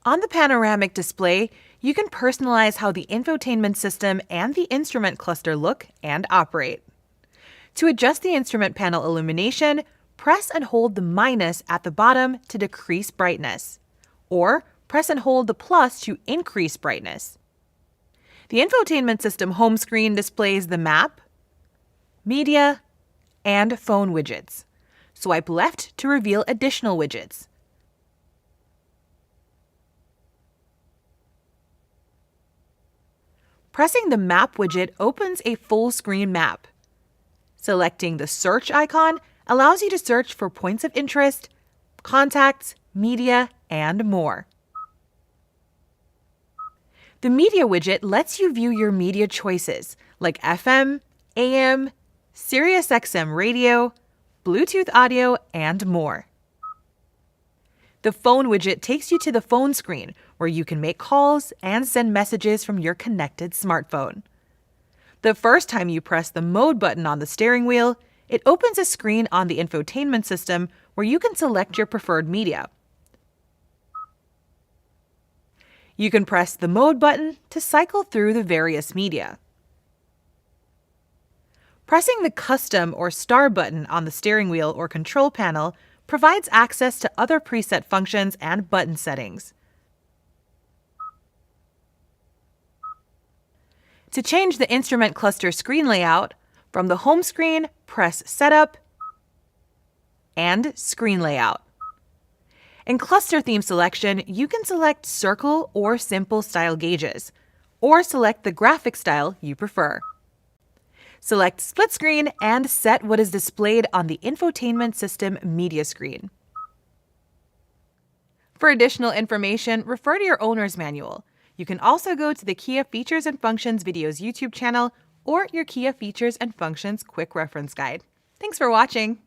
On the panoramic display, you can personalize how the infotainment system and the instrument cluster look and operate. To adjust the instrument panel illumination, press and hold the minus at the bottom to decrease brightness, or press and hold the plus to increase brightness. The infotainment system home screen displays the map, media, and phone widgets. Swipe left to reveal additional widgets. Pressing the Map widget opens a full-screen map. Selecting the Search icon allows you to search for points of interest, contacts, media, and more. The Media widget lets you view your media choices like FM, AM, Sirius XM radio, Bluetooth audio, and more. The Phone widget takes you to the phone screen where you can make calls and send messages from your connected smartphone. The first time you press the Mode button on the steering wheel, it opens a screen on the infotainment system where you can select your preferred media. You can press the Mode button to cycle through the various media. Pressing the Custom or Star button on the steering wheel or control panel provides access to other preset functions and button settings. To change the instrument cluster screen layout, from the home screen, press Setup and Screen Layout. In cluster theme selection, you can select circle or simple style gauges, or select the graphic style you prefer. Select Split Screen and set what is displayed on the infotainment system media screen. For additional information, refer to your owner's manual. You can also go to the Kia Features and Functions Videos YouTube channel or your Kia Features and Functions Quick Reference Guide. Thanks for watching!